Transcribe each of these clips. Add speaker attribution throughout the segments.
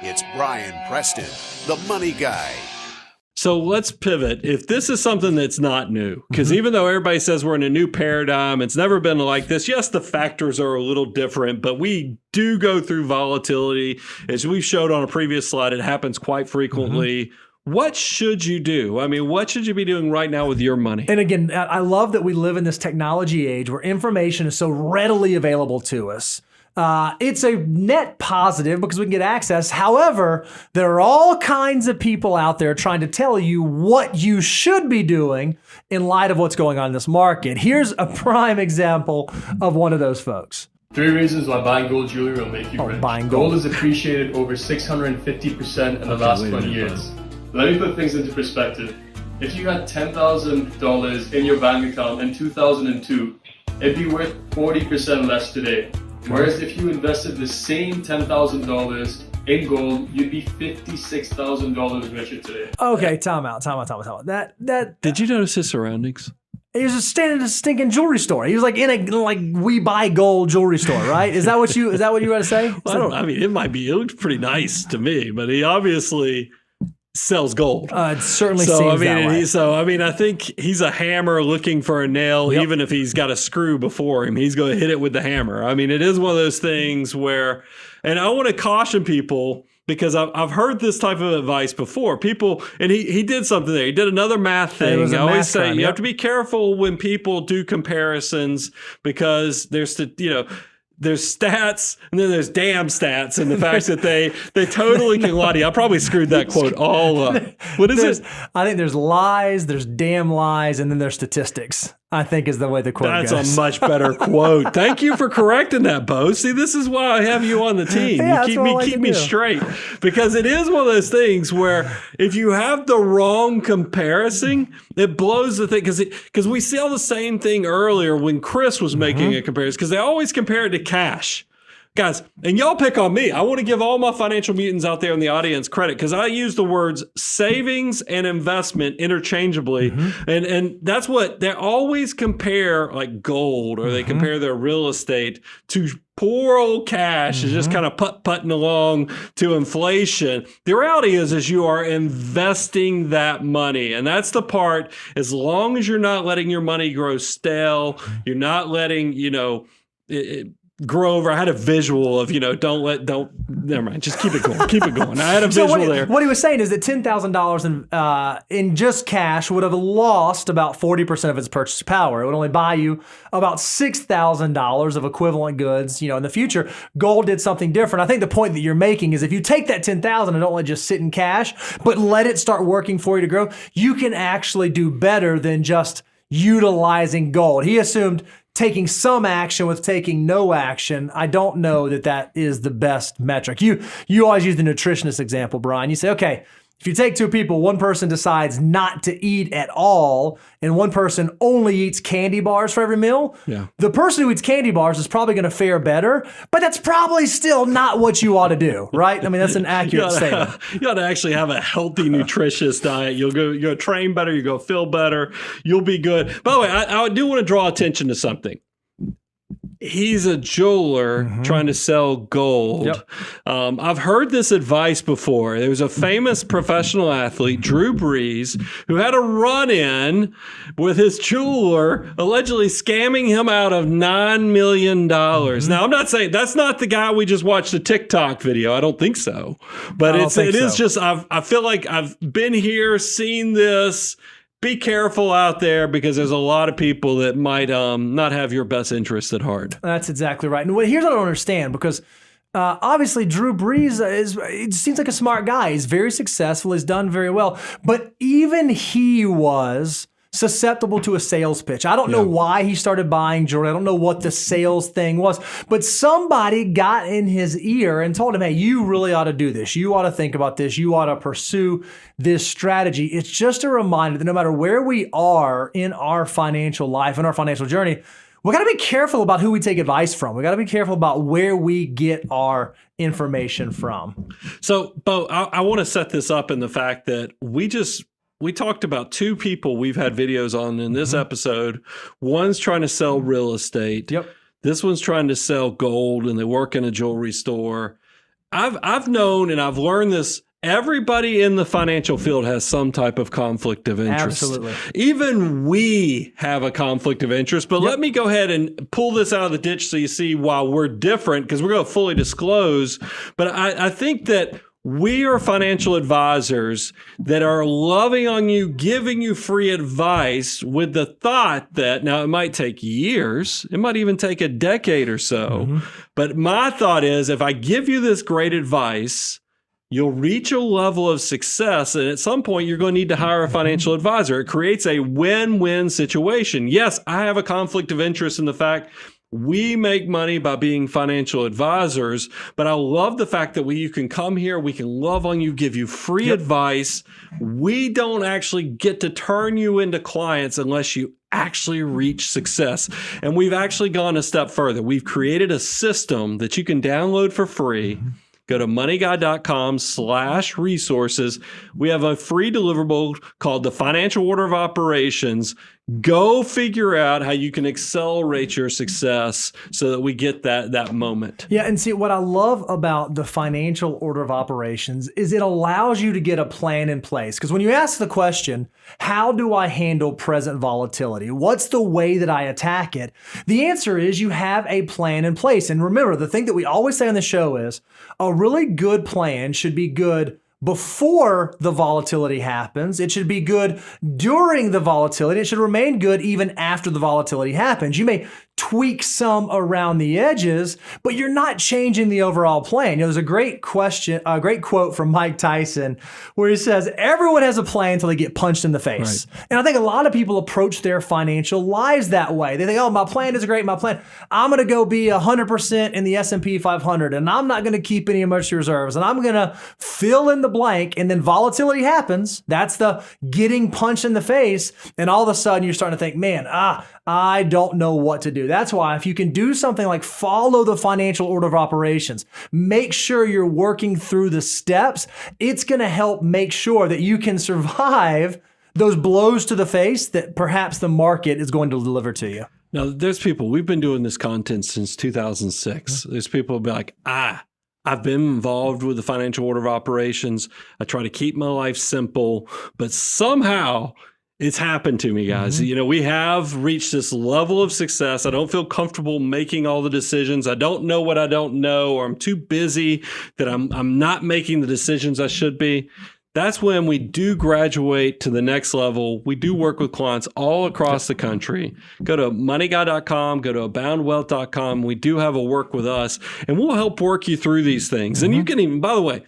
Speaker 1: It's Brian Preston, the money guy.
Speaker 2: So let's pivot. If this is something that's not new, because even though everybody says we're in a new paradigm, it's never been like this. Yes, the factors are a little different, but we do go through volatility. As we showed on a previous slide, it happens quite frequently. What should you do? I mean, what should you be doing right now with your money?
Speaker 3: And again, I love that we live in this technology age where information is so readily available to us. It's a net positive because we can get access. However, there are all kinds of people out there trying to tell you what you should be doing in light of what's going on in this market. Here's a prime example of one of those folks.
Speaker 4: 3 reasons why buying gold jewelry will make you rich.
Speaker 3: Buying
Speaker 4: Gold
Speaker 3: gold
Speaker 4: has appreciated over 650% in the last 20 years. Let me put things into perspective. If you had $10,000 in your bank account in 2002, it'd be worth 40% less today. Whereas if you invested the same $10,000 in gold, you'd be $56,000 richer today.
Speaker 3: Okay, time out. That
Speaker 2: Did you notice his surroundings?
Speaker 3: he was just standing in a stinking jewelry store. He was like in a we buy gold jewelry store, right? Is that what you were to say?
Speaker 2: Well, it looked pretty nice to me, but he obviously sells gold.
Speaker 3: It certainly seems that way.
Speaker 2: I think he's a hammer looking for a nail. Even if he's got a screw before him, he's going to hit it with the hammer. I mean, it is one of those things where, and I want to caution people because I've heard this type of advice before. People, and he did something there. He did another math thing. I always say you have to be careful when people do comparisons because there's stats and then there's damn stats, and the fact that they totally can lie to you. I probably screwed that quote all up. What is it?
Speaker 3: I think there's lies, there's damn lies, and then there's statistics, I think is the way the quote goes.
Speaker 2: That's a much better quote. Thank you for correcting that, Bo. See, this is why I have you on the team.
Speaker 3: Yeah,
Speaker 2: you keep me straight. Because it is one of those things where if you have the wrong comparison, it blows the thing. Because we saw the same thing earlier when Chris was making a comparison, because they always compare it to cash. Guys, and y'all pick on me. I want to give all my financial mutants out there in the audience credit because I use the words savings and investment interchangeably. And that's what they always compare, like gold, or they compare their real estate to poor old cash is just kind of putting along to inflation. The reality is you are investing that money. And that's the part, as long as you're not letting your money grow stale, you're not letting, grow over. I had a visual of, never mind. Just keep it going. I had a visual there.
Speaker 3: What he was saying is that $10,000 in just cash would have lost about 40% of its purchase power. It would only buy you about $6,000 of equivalent goods, in the future. Gold did something different. I think the point that you're making is if you take that $10,000 and don't let it just sit in cash, but let it start working for you to grow, you can actually do better than just utilizing gold. He assumed taking some action with taking no action. I don't know that is the best metric. You always use the nutritionist example, Brian. You say, okay, if you take two people, one person decides not to eat at all, and one person only eats candy bars for every meal, the person who eats candy bars is probably going to fare better, but that's probably still not what you ought to do, right? I mean, that's an accurate statement.
Speaker 2: You ought to actually have a healthy, nutritious diet. You're going to train better. You're going to feel better. You'll be good. By the way, I do want to draw attention to something. He's a jeweler trying to sell gold. I've heard this advice before. There was a famous professional athlete, Drew Brees, who had a run-in with his jeweler, allegedly scamming him out of $9 million. Now, I'm not saying that's not the guy we just watched a TikTok video. I don't think so. But it is just, I feel like I've been here, seen this. Be careful out there because there's a lot of people that might not have your best interest at heart.
Speaker 3: That's exactly right. And here's what I don't understand, because obviously Drew Brees it seems like a smart guy. He's very successful. He's done very well. But even he was susceptible to a sales pitch. I don't know why he started buying jewelry. I don't know what the sales thing was, but somebody got in his ear and told him, hey, you really ought to do this. You ought to think about this. You ought to pursue this strategy. It's just a reminder that no matter where we are in our financial life, in our financial journey, we got to be careful about who we take advice from. We got to be careful about where we get our information from.
Speaker 2: So, Bo, I want to set this up in the fact that we talked about two people we've had videos on in this episode. One's trying to sell real estate.
Speaker 3: Yep.
Speaker 2: This one's trying to sell gold, and they work in a jewelry store. I've known and I've learned this. Everybody in the financial field has some type of conflict of interest.
Speaker 3: Absolutely.
Speaker 2: Even we have a conflict of interest. But let me go ahead and pull this out of the ditch so you see why we're different, because we're going to fully disclose. But I think that we are financial advisors that are loving on you, giving you free advice with the thought that, now it might take years, it might even take a decade or so. But my thought is, if I give you this great advice, you'll reach a level of success, and at some point, you're going to need to hire a financial advisor. It creates a win-win situation. Yes, I have a conflict of interest in the fact we make money by being financial advisors, but I love the fact that you can come here, we can love on you, give you free advice. We don't actually get to turn you into clients unless you actually reach success. And we've actually gone a step further. We've created a system that you can download for free. Go to moneyguy.com/resources. We have a free deliverable called the Financial Order of Operations. Go figure out how you can accelerate your success so that we get that moment.
Speaker 3: Yeah, and see, what I love about the Financial Order of Operations is it allows you to get a plan in place. Because when you ask the question, how do I handle present volatility? What's the way that I attack it? The answer is you have a plan in place. And remember, the thing that we always say on the show is a really good plan should be good before the volatility happens. It should be good during the volatility. It should remain good even after the volatility happens. You may tweak some around the edges, but you're not changing the overall plan. There's a great quote from Mike Tyson where he says, everyone has a plan until they get punched in the face. Right. And I think a lot of people approach their financial lives that way. They think, oh, my plan is great. I'm going to go be 100% in the S&P 500, and I'm not going to keep any emergency reserves, and I'm going to fill in the blank, and then volatility happens. That's the getting punched in the face, and all of a sudden you're starting to think, man, I don't know what to do. That's why if you can do something like follow the Financial Order of Operations, make sure you're working through the steps, it's going to help make sure that you can survive those blows to the face that perhaps the market is going to deliver to you.
Speaker 2: Now, there's people, we've been doing this content since 2006. There's people who'll be like, I've been involved with the Financial Order of Operations. I try to keep my life simple, but somehow it's happened to me, guys. We have reached this level of success. I don't feel comfortable making all the decisions. I don't know what I don't know, or I'm too busy that I'm not making the decisions I should be. That's when we do graduate to the next level. We do work with clients all across the country. Go to moneyguy.com, go to aboundwealth.com. We do have a work with us, and we'll help work you through these things. And you can even, by the way,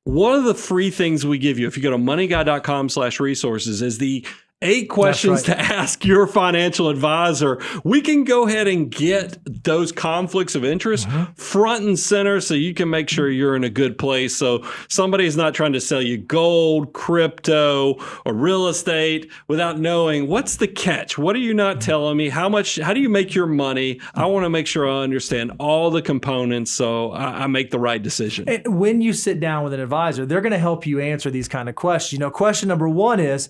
Speaker 2: one of the free things we give you, if you go to moneyguy.com/resources, is the 8 questions to ask your financial advisor. We can go ahead and get those conflicts of interest front and center so you can make sure you're in a good place. So somebody's not trying to sell you gold, crypto, or real estate without knowing what's the catch. What are you not telling me? How do you make your money? I want to make sure I understand all the components so I make the right decision.
Speaker 3: And when you sit down with an advisor, they're going to help you answer these kind of questions. Question number 1 is,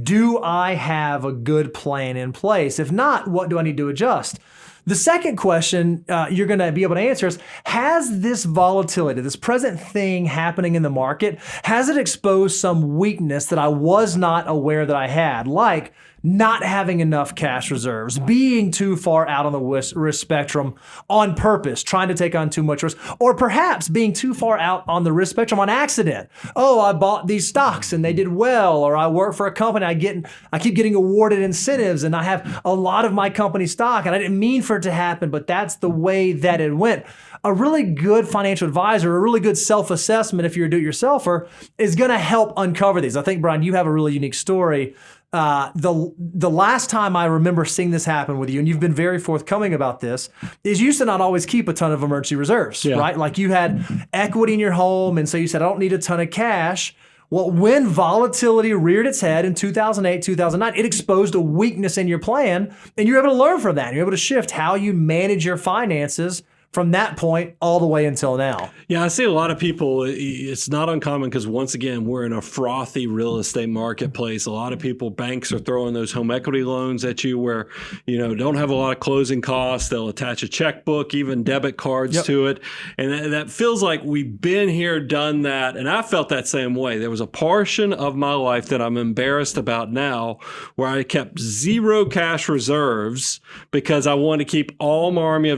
Speaker 3: do I have a good plan in place? If not, what do I need to adjust? The second question you're going to be able to answer is, has this volatility, this present thing happening in the market, has it exposed some weakness that I was not aware that I had? Like not having enough cash reserves, being too far out on the risk spectrum on purpose, trying to take on too much risk, or perhaps being too far out on the risk spectrum on accident. Oh, I bought these stocks and they did well, or I work for a company, I keep getting awarded incentives and I have a lot of my company stock and I didn't mean for it to happen, but that's the way that it went. A really good financial advisor, a really good self-assessment, if you're a do-it-yourselfer, is going to help uncover these. I think, Brian, you have a really unique story. The last time I remember seeing this happen with you, and you've been very forthcoming about this, is you used to not always keep a ton of emergency reserves, right? Like you had equity in your home, and so you said, I don't need a ton of cash. Well, when volatility reared its head in 2008, 2009, it exposed a weakness in your plan, and you're able to learn from that. You're able to shift how you manage your finances from that point all the way until now.
Speaker 2: Yeah, I see a lot of people. It's not uncommon because once again, we're in a frothy real estate marketplace. A lot of people, banks are throwing those home equity loans at you where, don't have a lot of closing costs. They'll attach a checkbook, even debit cards to it. And that feels like we've been here, done that. And I felt that same way. There was a portion of my life that I'm embarrassed about now where I kept zero cash reserves because I wanted to keep all my army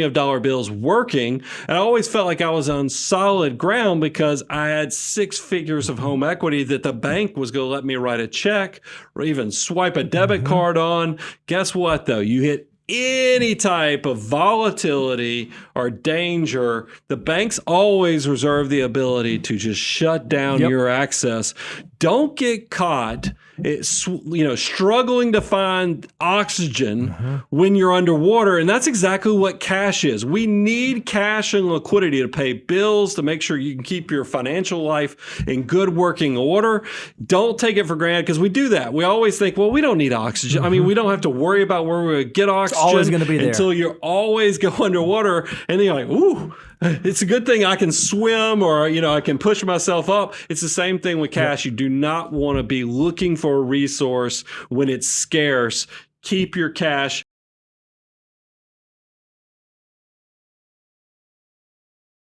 Speaker 2: of dollar bills working. And I always felt like I was on solid ground because I had 6 figures of home equity that the bank was going to let me write a check or even swipe a debit card on. Guess what, though? You hit any type of volatility or danger, the banks always reserve the ability to just shut down your access. Don't get caught, struggling to find oxygen when you're underwater. And that's exactly what cash is. We need cash and liquidity to pay bills, to make sure you can keep your financial life in good working order. Don't take it for granted because we do that. We always think, well, we don't need oxygen. I mean, we don't have to worry about where we're going to get oxygen. It's
Speaker 3: always going to be there.
Speaker 2: Until you always go underwater. And then you're like, ooh, it's a good thing I can swim or, I can push myself up. It's the same thing with cash. You do not want to be looking for a resource when it's scarce. Keep your cash.